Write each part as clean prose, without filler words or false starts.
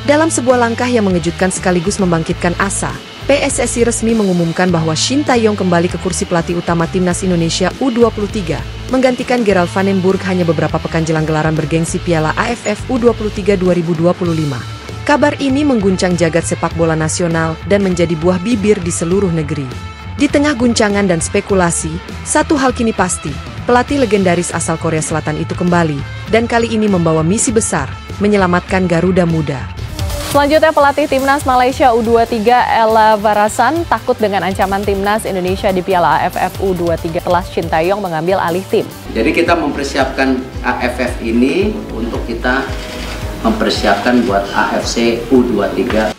Dalam sebuah langkah yang mengejutkan sekaligus membangkitkan asa, PSSI resmi mengumumkan bahwa Shin Tae-yong kembali ke kursi pelatih utama Timnas Indonesia U23, menggantikan Gerald van den Burg hanya beberapa pekan jelang gelaran bergengsi Piala AFF U23 2025. Kabar ini mengguncang jagat sepak bola nasional dan menjadi buah bibir di seluruh negeri. Di tengah guncangan dan spekulasi, satu hal kini pasti, pelatih legendaris asal Korea Selatan itu kembali, dan kali ini membawa misi besar, menyelamatkan Garuda Muda. Selanjutnya, pelatih Timnas Malaysia U23 Ella Varasan takut dengan ancaman Timnas Indonesia di Piala AFF U23 setelah Shin Tae-yong mengambil alih tim. Jadi kita mempersiapkan AFF ini untuk kita mempersiapkan buat AFC U23.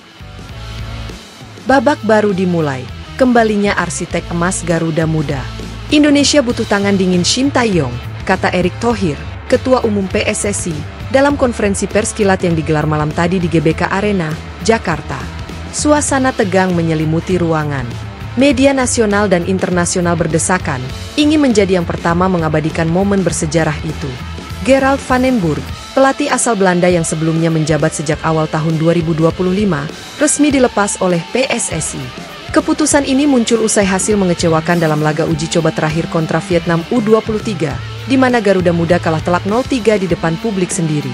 Babak baru dimulai, kembalinya arsitek emas Garuda Muda. Indonesia butuh tangan dingin Shin Tae-yong, kata Erick Thohir, Ketua Umum PSSI, dalam konferensi pers kilat yang digelar malam tadi di GBK Arena, Jakarta. Suasana tegang menyelimuti ruangan. Media nasional dan internasional berdesakan, ingin menjadi yang pertama mengabadikan momen bersejarah itu. Gerald van den Burg, pelatih asal Belanda yang sebelumnya menjabat sejak awal tahun 2025, resmi dilepas oleh PSSI. Keputusan ini muncul usai hasil mengecewakan dalam laga uji coba terakhir kontra Vietnam U23, di mana Garuda Muda kalah telak 0-3 di depan publik sendiri.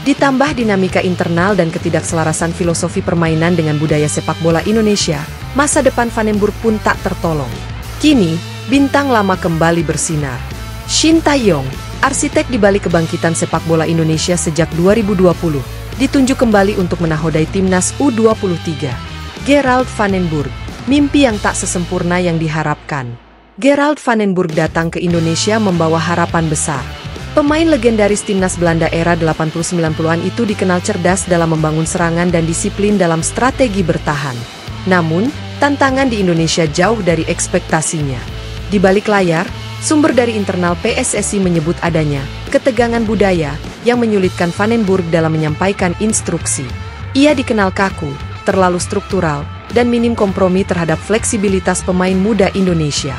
Ditambah dinamika internal dan ketidakselarasan filosofi permainan dengan budaya sepak bola Indonesia, masa depan van den Burg pun tak tertolong. Kini, bintang lama kembali bersinar. Shin Tae-yong, arsitek di balik kebangkitan sepak bola Indonesia sejak 2020, ditunjuk kembali untuk menahodai Timnas U23. Gerald van den Burg, mimpi yang tak sesempurna yang diharapkan. Gerald van den Burg datang ke Indonesia membawa harapan besar. Pemain legendaris Timnas Belanda era 80-90-an itu dikenal cerdas dalam membangun serangan dan disiplin dalam strategi bertahan. Namun, tantangan di Indonesia jauh dari ekspektasinya. Di balik layar, sumber dari internal PSSI menyebut adanya ketegangan budaya yang menyulitkan van den Burg dalam menyampaikan instruksi. Ia dikenal kaku, terlalu struktural, dan minim kompromi terhadap fleksibilitas pemain muda Indonesia.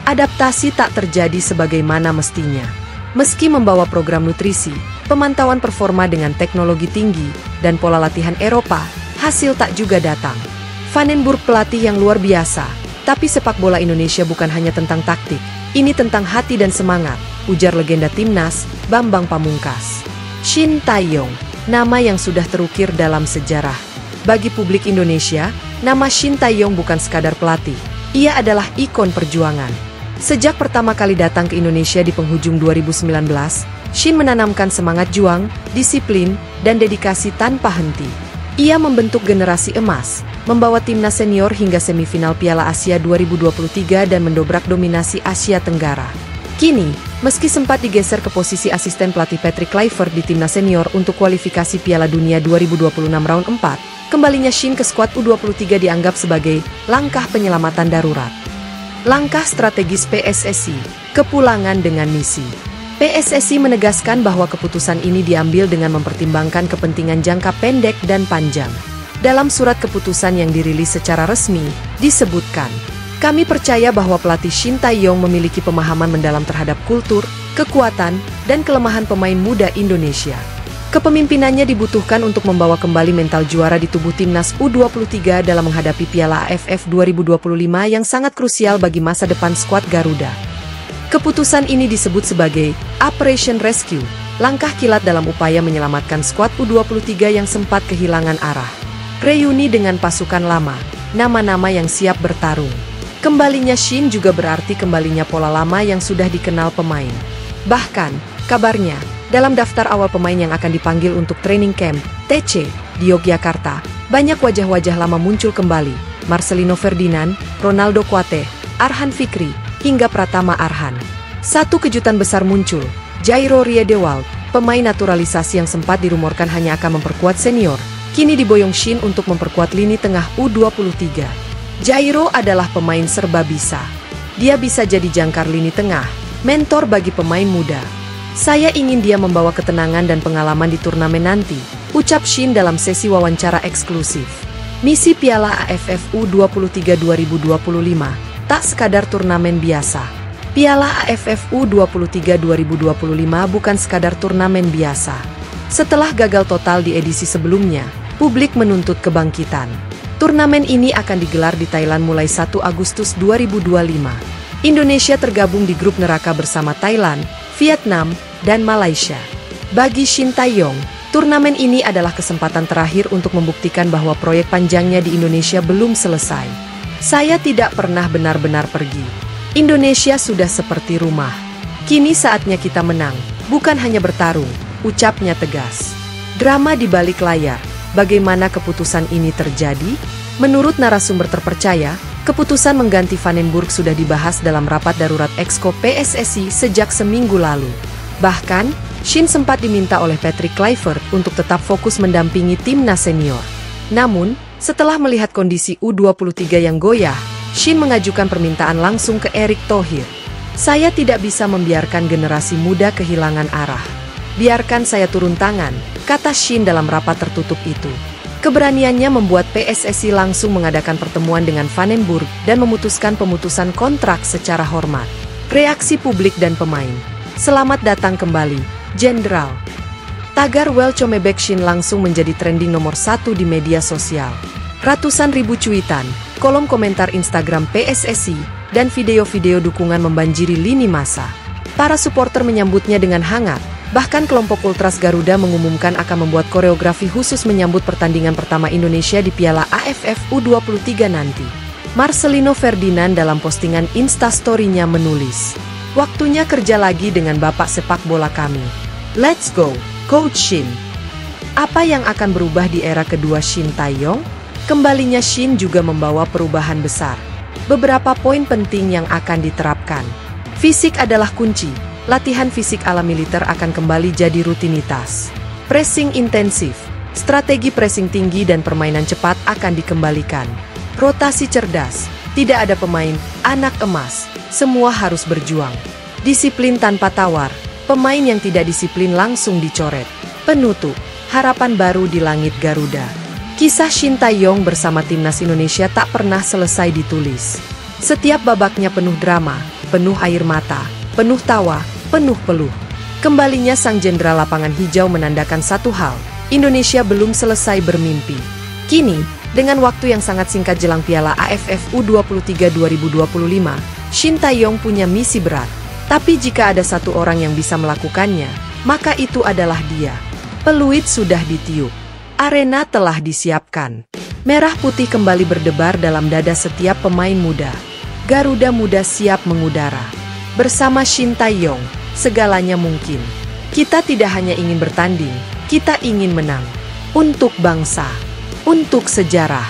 Adaptasi tak terjadi sebagaimana mestinya. Meski membawa program nutrisi, pemantauan performa dengan teknologi tinggi, dan pola latihan Eropa, hasil tak juga datang. Van den Burg pelatih yang luar biasa, tapi sepak bola Indonesia bukan hanya tentang taktik, ini tentang hati dan semangat, ujar legenda Timnas, Bambang Pamungkas. Shin Tae-yong, nama yang sudah terukir dalam sejarah. Bagi publik Indonesia, nama Shin Tae-yong bukan sekadar pelatih, ia adalah ikon perjuangan. Sejak pertama kali datang ke Indonesia di penghujung 2019, Shin menanamkan semangat juang, disiplin, dan dedikasi tanpa henti. Ia membentuk generasi emas, membawa timnas senior hingga semifinal Piala Asia 2023 dan mendobrak dominasi Asia Tenggara. Kini, meski sempat digeser ke posisi asisten pelatih Patrick Kluivert di timnas senior untuk kualifikasi Piala Dunia 2026 round 4, kembalinya Shin ke skuad U23 dianggap sebagai langkah penyelamatan darurat. Langkah strategis PSSI, kepulangan dengan misi. PSSI menegaskan bahwa keputusan ini diambil dengan mempertimbangkan kepentingan jangka pendek dan panjang. Dalam surat keputusan yang dirilis secara resmi, disebutkan, kami percaya bahwa pelatih Shin Tae-yong memiliki pemahaman mendalam terhadap kultur, kekuatan, dan kelemahan pemain muda Indonesia. Kepemimpinannya dibutuhkan untuk membawa kembali mental juara di tubuh Timnas U23 dalam menghadapi Piala AFF 2025 yang sangat krusial bagi masa depan skuad Garuda. Keputusan ini disebut sebagai Operation Rescue, langkah kilat dalam upaya menyelamatkan skuad U23 yang sempat kehilangan arah. Reuni dengan pasukan lama, nama-nama yang siap bertarung. Kembalinya Shin juga berarti kembalinya pola lama yang sudah dikenal pemain. Bahkan, kabarnya, dalam daftar awal pemain yang akan dipanggil untuk training camp, TC, di Yogyakarta, banyak wajah-wajah lama muncul kembali, Marcelino Ferdinand, Ronaldo Kuate, Arhan Fikri, hingga Pratama Arhan. Satu kejutan besar muncul, Jairo Riedewald, pemain naturalisasi yang sempat dirumorkan hanya akan memperkuat senior, kini diboyong Shin untuk memperkuat lini tengah U23. Jairo adalah pemain serba bisa. Dia bisa jadi jangkar lini tengah, mentor bagi pemain muda. Saya ingin dia membawa ketenangan dan pengalaman di turnamen nanti, ucap Shin dalam sesi wawancara eksklusif. Misi Piala AFF U23 2025 tak sekadar turnamen biasa. Piala AFF U23 2025 bukan sekadar turnamen biasa. Setelah gagal total di edisi sebelumnya, publik menuntut kebangkitan. Turnamen ini akan digelar di Thailand mulai 1 Agustus 2025. Indonesia tergabung di grup neraka bersama Thailand, Vietnam, dan Malaysia. Bagi Shin Tae-yong, turnamen ini adalah kesempatan terakhir untuk membuktikan bahwa proyek panjangnya di Indonesia belum selesai. Saya tidak pernah benar-benar pergi. Indonesia sudah seperti rumah. Kini saatnya kita menang, bukan hanya bertarung, ucapnya tegas. Drama di balik layar, bagaimana keputusan ini terjadi? Menurut narasumber terpercaya, keputusan mengganti Van den Burg sudah dibahas dalam rapat darurat Exco PSSI sejak seminggu lalu. Bahkan, Shin sempat diminta oleh Patrick Kluivert untuk tetap fokus mendampingi timnas senior. Namun, setelah melihat kondisi U23 yang goyah, Shin mengajukan permintaan langsung ke Erick Thohir. Saya tidak bisa membiarkan generasi muda kehilangan arah. Biarkan saya turun tangan, kata Shin dalam rapat tertutup itu. Keberaniannya membuat PSSI langsung mengadakan pertemuan dengan Van den Burg dan memutuskan pemutusan kontrak secara hormat. Reaksi publik dan pemain. Selamat datang kembali, Jenderal. Tagar Welcome Back Shin langsung menjadi trending nomor 1 di media sosial. Ratusan ribu cuitan, kolom komentar Instagram PSSI, dan video-video dukungan membanjiri lini massa. Para supporter menyambutnya dengan hangat. Bahkan kelompok Ultras Garuda mengumumkan akan membuat koreografi khusus menyambut pertandingan pertama Indonesia di Piala AFF U23 nanti. Marcelino Ferdinand dalam postingan Instastory-nya menulis, "Waktunya kerja lagi dengan bapak sepak bola kami. Let's go, Coach Shin." Apa yang akan berubah di era kedua Shin Tae-yong? Kembalinya Shin juga membawa perubahan besar. Beberapa poin penting yang akan diterapkan. Fisik adalah kunci. Latihan fisik ala militer akan kembali jadi rutinitas. Pressing intensif, strategi pressing tinggi dan permainan cepat akan dikembalikan. Rotasi cerdas, tidak ada pemain anak emas, semua harus berjuang. Disiplin tanpa tawar, pemain yang tidak disiplin langsung dicoret. Penutup, harapan baru di langit Garuda. Kisah Shin Tae-yong bersama timnas Indonesia tak pernah selesai ditulis. Setiap babaknya penuh drama, penuh air mata, penuh tawa, penuh peluh. Kembalinya sang jenderal lapangan hijau menandakan satu hal, Indonesia belum selesai bermimpi. Kini, dengan waktu yang sangat singkat jelang Piala AFF U23 2025, Shin Tae-yong punya misi berat. Tapi jika ada satu orang yang bisa melakukannya, maka itu adalah dia. Peluit sudah ditiup. Arena telah disiapkan. Merah putih kembali berdebar dalam dada setiap pemain muda. Garuda Muda siap mengudara. Bersama Shin Tae-yong, segalanya mungkin. Kita tidak hanya ingin bertanding, kita ingin menang. Untuk bangsa, untuk sejarah,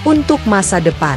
untuk masa depan.